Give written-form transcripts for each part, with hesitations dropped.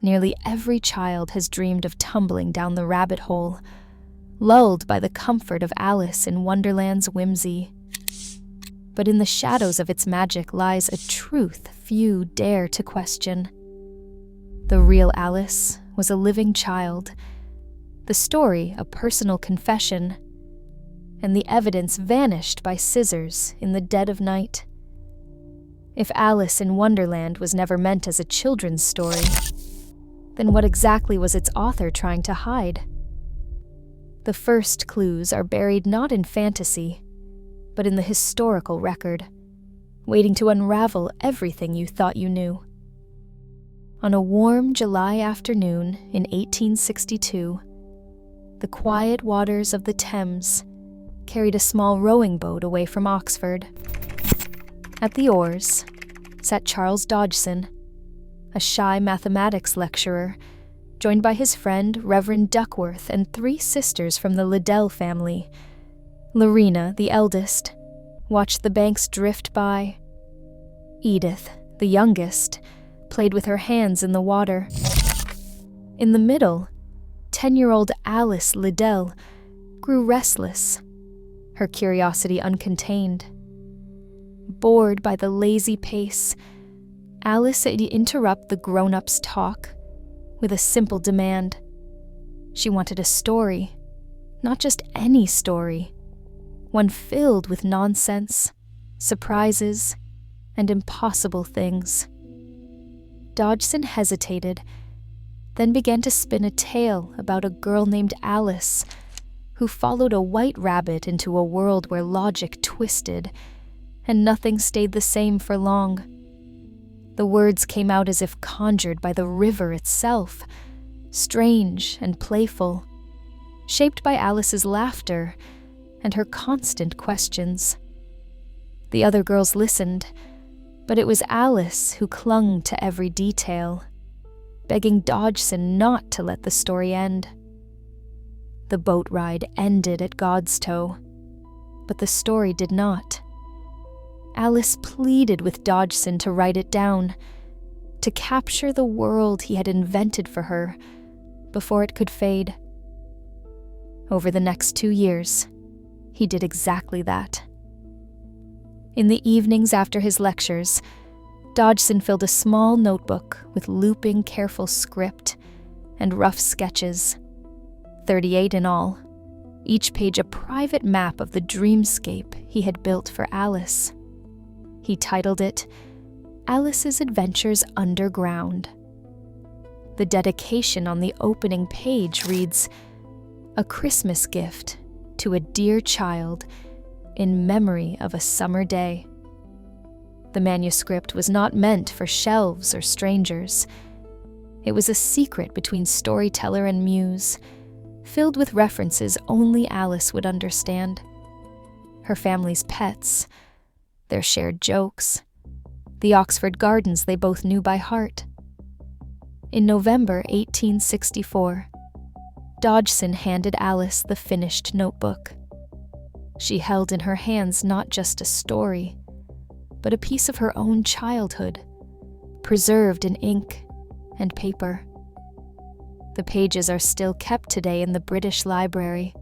Nearly every child has dreamed of tumbling down the rabbit hole, lulled by the comfort of Alice in Wonderland's whimsy. But in the shadows of its magic lies a truth few dare to question. The real Alice was a living child, the story a personal confession, and the evidence vanished by scissors in the dead of night. If Alice in Wonderland was never meant as a children's story, then what exactly was its author trying to hide? The first clues are buried not in fantasy, but in the historical record, waiting to unravel everything you thought you knew. On a warm July afternoon in 1862, the quiet waters of the Thames carried a small rowing boat away from Oxford. At the oars sat Charles Dodgson, a shy mathematics lecturer, joined by his friend Reverend Duckworth and 3 sisters from the Liddell family. Lorena, the eldest, watched the banks drift by. Edith, the youngest, played with her hands in the water. In the middle, 10-year-old Alice Liddell grew restless, her curiosity uncontained. Bored by the lazy pace, Alice would interrupt the grown-ups' talk with a simple demand. She wanted a story, not just any story, one filled with nonsense, surprises, and impossible things. Dodgson hesitated, then began to spin a tale about a girl named Alice who followed a white rabbit into a world where logic twisted and nothing stayed the same for long. The words came out as if conjured by the river itself, strange and playful, shaped by Alice's laughter and her constant questions. The other girls listened, but it was Alice who clung to every detail, begging Dodgson not to let the story end. The boat ride ended at Godstow, but the story did not. Alice pleaded with Dodgson to write it down, to capture the world he had invented for her before it could fade. Over the next 2 years, he did exactly that. In the evenings after his lectures, Dodgson filled a small notebook with looping, careful script and rough sketches, 38 in all, each page a private map of the dreamscape he had built for Alice. He titled it, Alice's Adventures Underground. The dedication on the opening page reads, "A Christmas gift to a dear child in memory of a summer day." The manuscript was not meant for shelves or strangers. It was a secret between storyteller and muse, filled with references only Alice would understand. Her family's pets, their shared jokes, the Oxford gardens they both knew by heart. In November 1864, Dodgson handed Alice the finished notebook. She held in her hands not just a story, but a piece of her own childhood, preserved in ink and paper. The pages are still kept today in the British Library,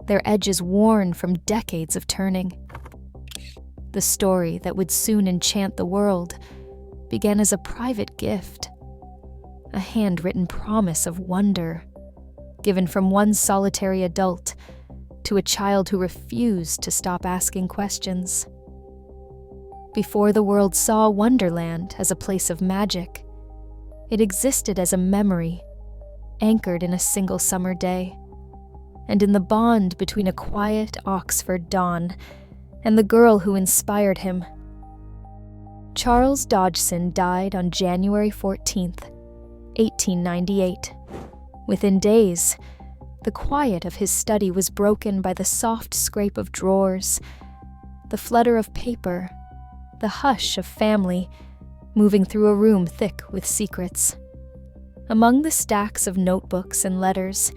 their edges worn from decades of turning. The story that would soon enchant the world began as a private gift, a handwritten promise of wonder, given from one solitary adult to a child who refused to stop asking questions. Before the world saw Wonderland as a place of magic, it existed as a memory, anchored in a single summer day, and in the bond between a quiet Oxford dawn and the girl who inspired him. Charles Dodgson died on January 14th, 1898. Within days, the quiet of his study was broken by the soft scrape of drawers, the flutter of paper, the hush of family moving through a room thick with secrets. Among the stacks of notebooks and letters,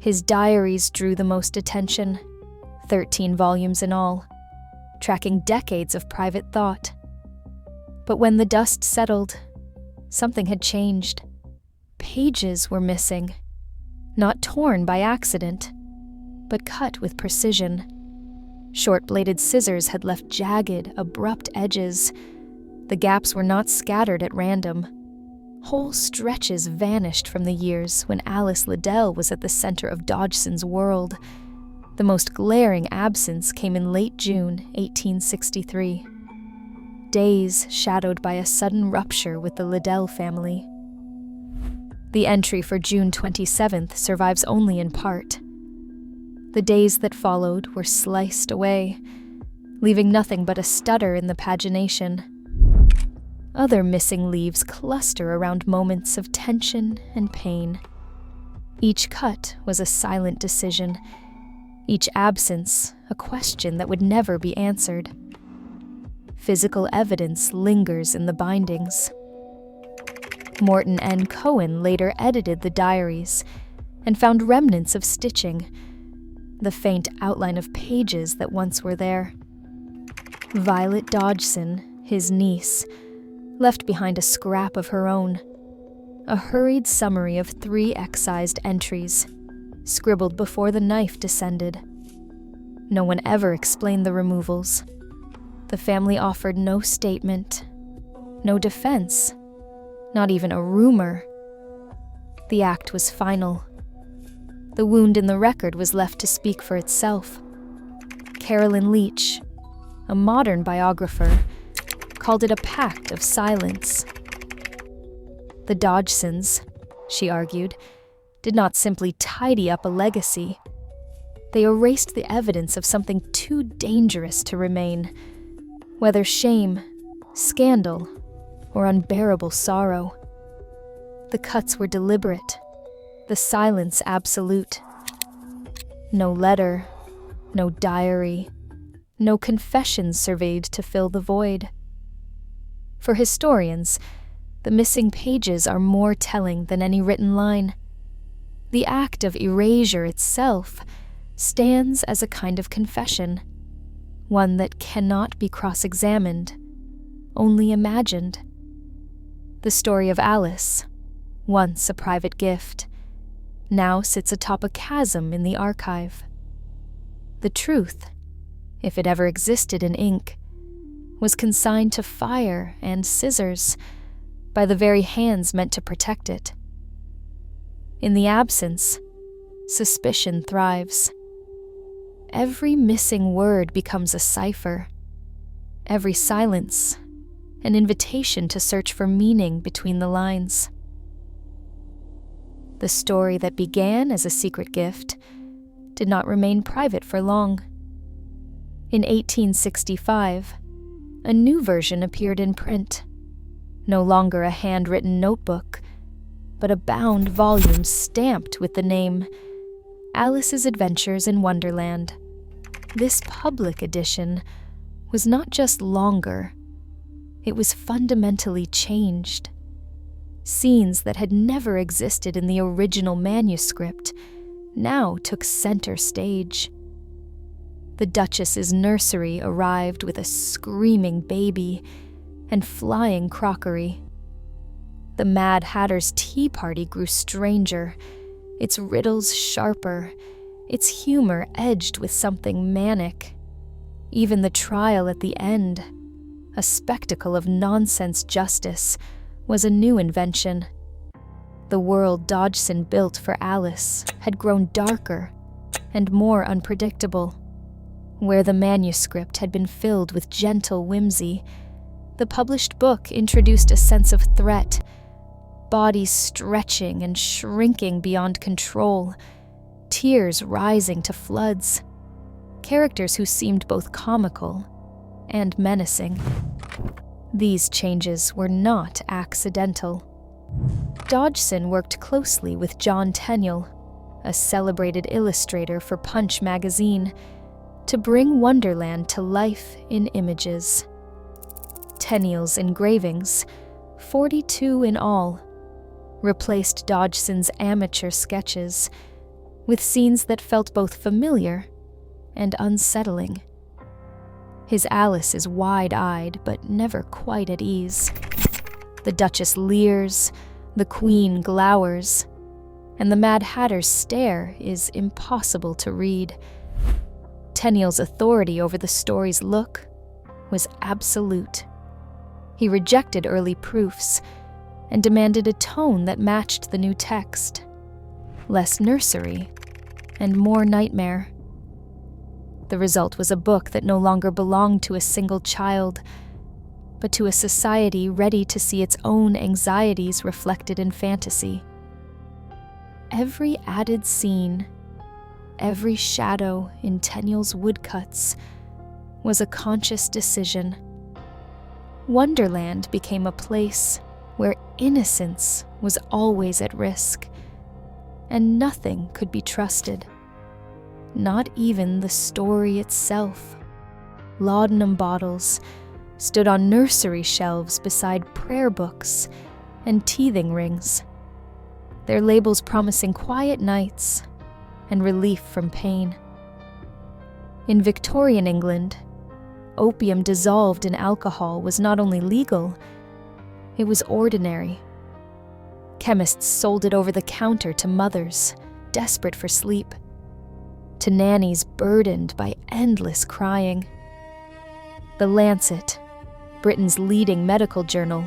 his diaries drew the most attention, 13 volumes in all, tracking decades of private thought. But when the dust settled, something had changed. pages were missing, not torn by accident, but cut with precision. Short-bladed scissors had left jagged, abrupt edges. The gaps were not scattered at random. Whole stretches vanished from the years when Alice Liddell was at the center of Dodgson's world. The most glaring absence came in late June 1863. Days shadowed by a sudden rupture with the Liddell family. The entry for June 27th survives only in part. The days that followed were sliced away, leaving nothing but a stutter in the pagination. Other missing leaves cluster around moments of tension and pain. Each cut was a silent decision, each absence a question that would never be answered. Physical evidence lingers in the bindings. Morton N. Cohen later edited the diaries and found remnants of stitching, the faint outline of pages that once were there. Violet Dodgson, his niece, left behind a scrap of her own, a hurried summary of 3 excised entries, scribbled before the knife descended. No one ever explained the removals. The family offered no statement, no defense, not even a rumor. The act was final. The wound in the record was left to speak for itself. Carolyn Leach, a modern biographer, called it a pact of silence. The Dodgsons, she argued, did not simply tidy up a legacy. They erased the evidence of something too dangerous to remain, whether shame, scandal, or unbearable sorrow. The cuts were deliberate, the silence absolute. No letter, no diary, no confessions surveyed to fill the void. For historians, the missing pages are more telling than any written line. The act of erasure itself stands as a kind of confession, one that cannot be cross-examined, only imagined. The story of Alice, once a private gift, now sits atop a chasm in the archive. The truth, if it ever existed in ink, was consigned to fire and scissors by the very hands meant to protect it. In the absence, suspicion thrives. Every missing word becomes a cipher. Every silence, an invitation to search for meaning between the lines. The story that began as a secret gift did not remain private for long. In 1865, a new version appeared in print, no longer a handwritten notebook, but a bound volume stamped with the name Alice's Adventures in Wonderland. This public edition was not just longer, it was fundamentally changed. Scenes that had never existed in the original manuscript now took center stage. The Duchess's nursery arrived with a screaming baby and flying crockery. The Mad Hatter's tea party grew stranger, its riddles sharper, its humor edged with something manic. Even the trial at the end, a spectacle of nonsense justice, was a new invention. The world Dodgson built for Alice had grown darker and more unpredictable. Where the manuscript had been filled with gentle whimsy, the published book introduced a sense of threat, bodies stretching and shrinking beyond control, tears rising to floods, characters who seemed both comical and menacing. These changes were not accidental. Dodgson worked closely with John Tenniel, a celebrated illustrator for Punch magazine, to bring Wonderland to life in images. Tenniel's engravings, 42 in all, replaced Dodgson's amateur sketches with scenes that felt both familiar and unsettling. His Alice is wide-eyed but never quite at ease. The Duchess leers, The Queen glowers, and the Mad Hatter's stare is impossible to read. Tenniel's authority over the story's look was absolute. He rejected early proofs and demanded a tone that matched the new text. Less nursery and more nightmare. The result was a book that no longer belonged to a single child, but to a society ready to see its own anxieties reflected in fantasy. Every added scene, every shadow in Tenniel's woodcuts was a conscious decision. Wonderland became a place where innocence was always at risk, and nothing could be trusted. Not even the story itself. Laudanum bottles stood on nursery shelves beside prayer books and teething rings, their labels promising quiet nights and relief from pain. In Victorian England, opium dissolved in alcohol was not only legal, it was ordinary. Chemists sold it over the counter to mothers, desperate for sleep, to nannies burdened by endless crying. The Lancet, Britain's leading medical journal,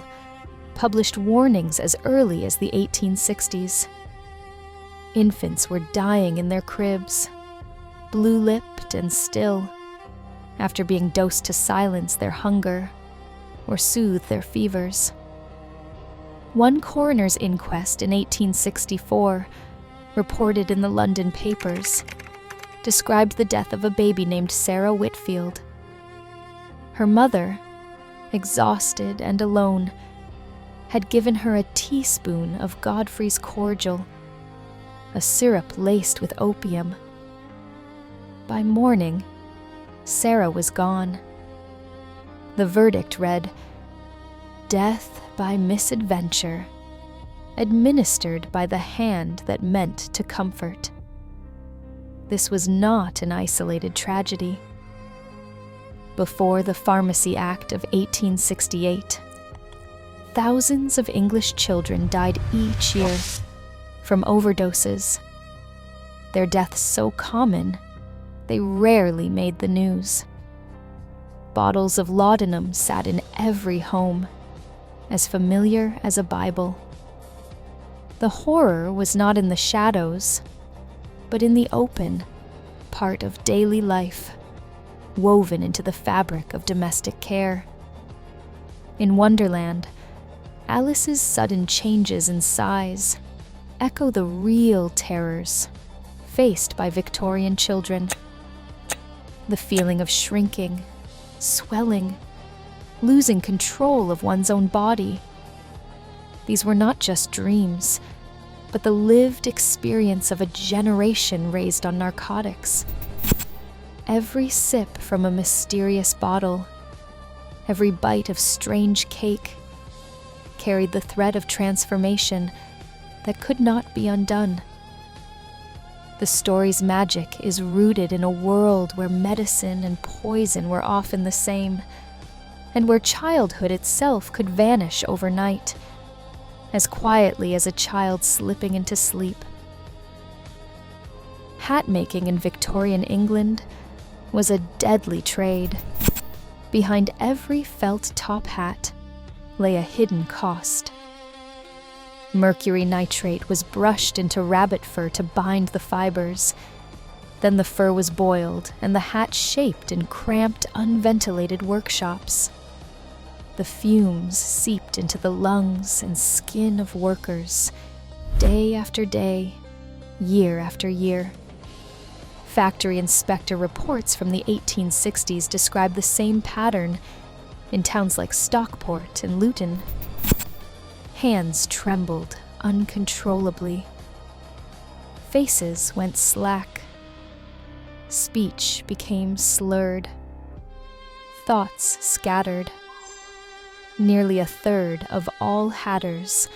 published warnings as early as the 1860s. Infants were dying in their cribs, blue-lipped and still, after being dosed to silence their hunger or soothe their fevers. One coroner's inquest in 1864, reported in the London papers, described the death of a baby named Sarah Whitfield. Her mother, exhausted and alone, had given her a teaspoon of Godfrey's cordial, a syrup laced with opium. By morning, Sarah was gone. The verdict read, "Death by misadventure, administered by the hand that meant to comfort." This was not an isolated tragedy. Before the Pharmacy Act of 1868, thousands of English children died each year from overdoses, their deaths so common they rarely made the news. Bottles of laudanum sat in every home, as familiar as a Bible. The horror was not in the shadows, but in the open, part of daily life, woven into the fabric of domestic care. In Wonderland, Alice's sudden changes in size echo the real terrors faced by Victorian children. The feeling of shrinking, swelling, losing control of one's own body. These were not just dreams, but the lived experience of a generation raised on narcotics. Every sip from a mysterious bottle, every bite of strange cake, carried the thread of transformation that could not be undone. The story's magic is rooted in a world where medicine and poison were often the same, and where childhood itself could vanish overnight, as quietly as a child slipping into sleep. Hat-making in Victorian England was a deadly trade. Behind every felt top hat lay a hidden cost. Mercury nitrate was brushed into rabbit fur to bind the fibers. Then the fur was boiled and the hat shaped in cramped, unventilated workshops. The fumes seeped into the lungs and skin of workers, day after day, year after year. Factory inspector reports from the 1860s describe the same pattern in towns like Stockport and Luton. Hands trembled uncontrollably. Faces went slack. Speech became slurred. Thoughts scattered. Nearly a third of all hatters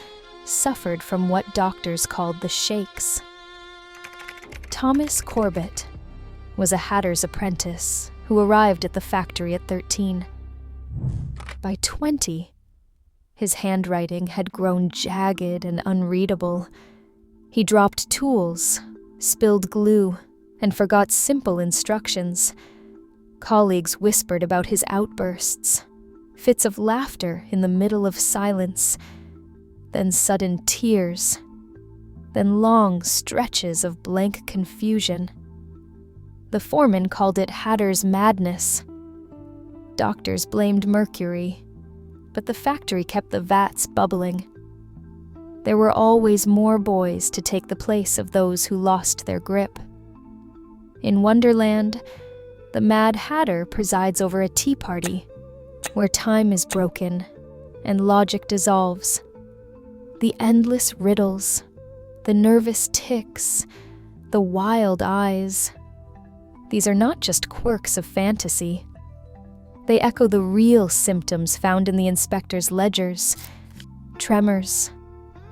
suffered from what doctors called the shakes. Thomas Corbett was a hatter's apprentice who arrived at the factory at 13. By 20, His handwriting had grown jagged and unreadable. He dropped tools, spilled glue, and forgot simple instructions. Colleagues whispered about his outbursts, fits of laughter in the middle of silence, then sudden tears, then long stretches of blank confusion. The foreman called it Hatter's madness. Doctors blamed mercury, but the factory kept the vats bubbling. There were always more boys to take the place of those who lost their grip. In Wonderland, the Mad Hatter presides over a tea party where time is broken and logic dissolves. The endless riddles, the nervous tics, the wild eyes. These are not just quirks of fantasy. They echo the real symptoms found in the inspector's ledgers: tremors,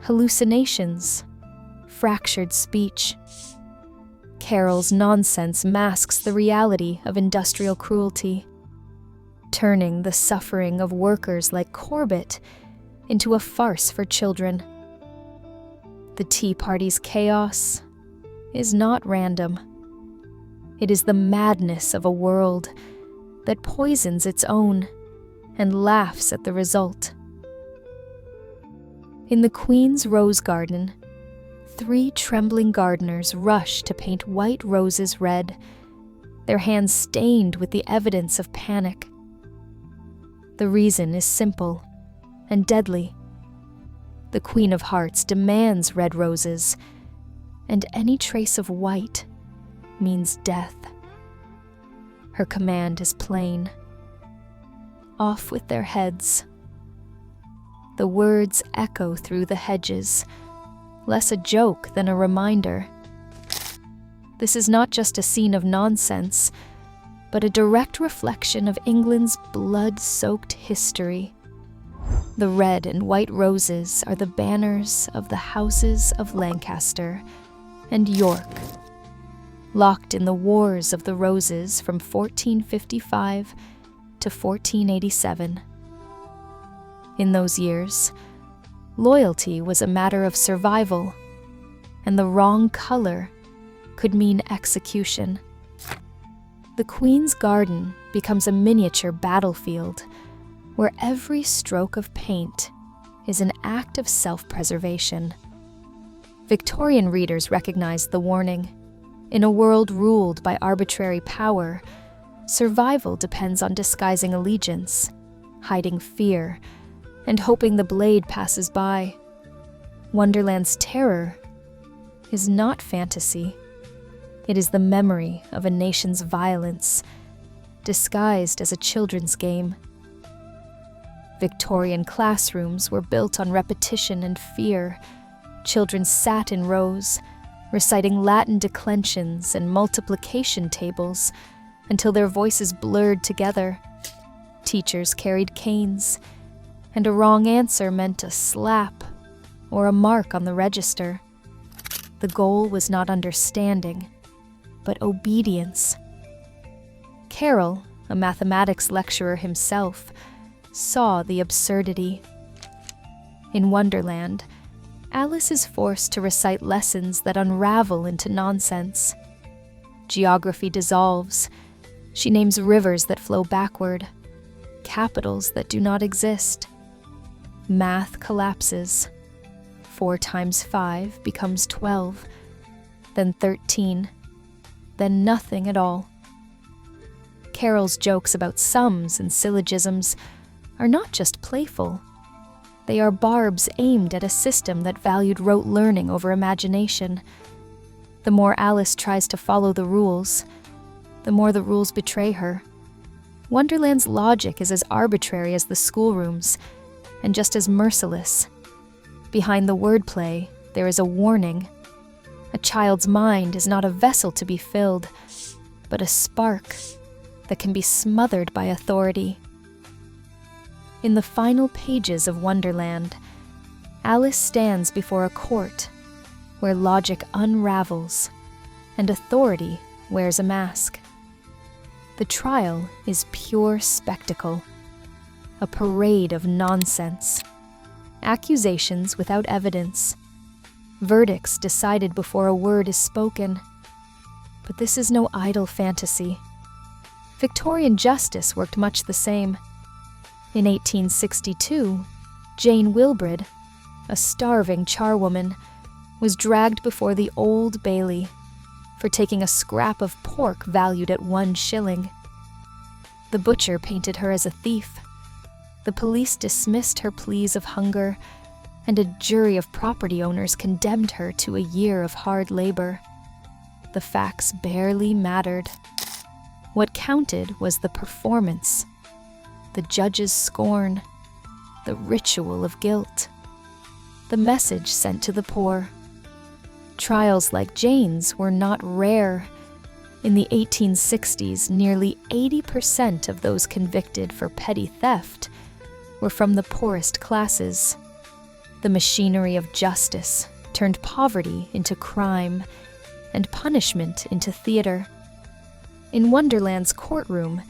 hallucinations, fractured speech. Carol's nonsense masks the reality of industrial cruelty, turning the suffering of workers like Corbett into a farce for children. The Tea Party's chaos is not random. It is the madness of a world that poisons its own and laughs at the result. In the Queen's Rose Garden, 3 trembling gardeners rush to paint white roses red, their hands stained with the evidence of panic. The reason is simple and deadly. The Queen of Hearts demands red roses, and any trace of white means death. Her command is plain: off with their heads. The words echo through the hedges, less a joke than a reminder. This is not just a scene of nonsense, but a direct reflection of England's blood-soaked history. The red and white roses are the banners of the houses of Lancaster and York, locked in the Wars of the Roses from 1455 to 1487. In those years, loyalty was a matter of survival, and the wrong color could mean execution. The Queen's Garden becomes a miniature battlefield where every stroke of paint is an act of self-preservation. Victorian readers recognized the warning. In a world ruled by arbitrary power, survival depends on disguising allegiance, hiding fear, and hoping the blade passes by. Wonderland's terror is not fantasy. It is the memory of a nation's violence, disguised as a children's game. Victorian classrooms were built on repetition and fear. Children sat in rows, reciting Latin declensions and multiplication tables until their voices blurred together. Teachers carried canes, and a wrong answer meant a slap or a mark on the register. The goal was not understanding, but obedience. Carroll, a mathematics lecturer himself, saw the absurdity. In Wonderland, Alice is forced to recite lessons that unravel into nonsense. Geography dissolves. She names rivers that flow backward, capitals that do not exist. Math collapses. 4 times 5 becomes 12, then 13, then nothing at all. Carroll's jokes about sums and syllogisms are not just playful. They are barbs aimed at a system that valued rote learning over imagination. The more Alice tries to follow the rules, the more the rules betray her. Wonderland's logic is as arbitrary as the schoolrooms, and just as merciless. Behind the wordplay, there is a warning. A child's mind is not a vessel to be filled, but a spark that can be smothered by authority. In the final pages of Wonderland, Alice stands before a court where logic unravels and authority wears a mask. The trial is pure spectacle, a parade of nonsense, accusations without evidence, verdicts decided before a word is spoken. But this is no idle fantasy. Victorian justice worked much the same. In 1862, Jane Wilbred, a starving charwoman, was dragged before the Old Bailey for taking a scrap of pork valued at 1 shilling. The butcher painted her as a thief. The police dismissed her pleas of hunger, and a jury of property owners condemned her to a year of hard labor. The facts barely mattered. What counted was the performance, the judge's scorn, the ritual of guilt, the message sent to the poor. Trials like Jane's were not rare. In the 1860s, nearly 80% of those convicted for petty theft were from the poorest classes. The machinery of justice turned poverty into crime and punishment into theater. In Wonderland's courtroom,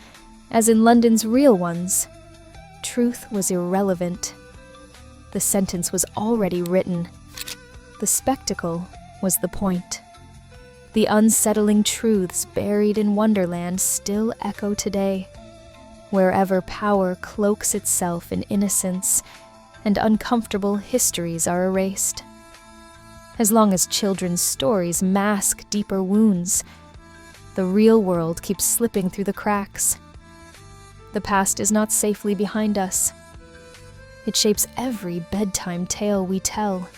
as in London's real ones, truth was irrelevant. The sentence was already written. The spectacle was the point. The unsettling truths buried in Wonderland still echo today, wherever power cloaks itself in innocence and uncomfortable histories are erased. As long as children's stories mask deeper wounds, the real world keeps slipping through the cracks. The past is not safely behind us. It shapes every bedtime tale we tell.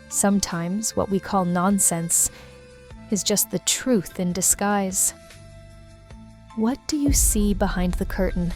Sometimes what we call nonsense is just the truth in disguise. What do you see behind the curtain?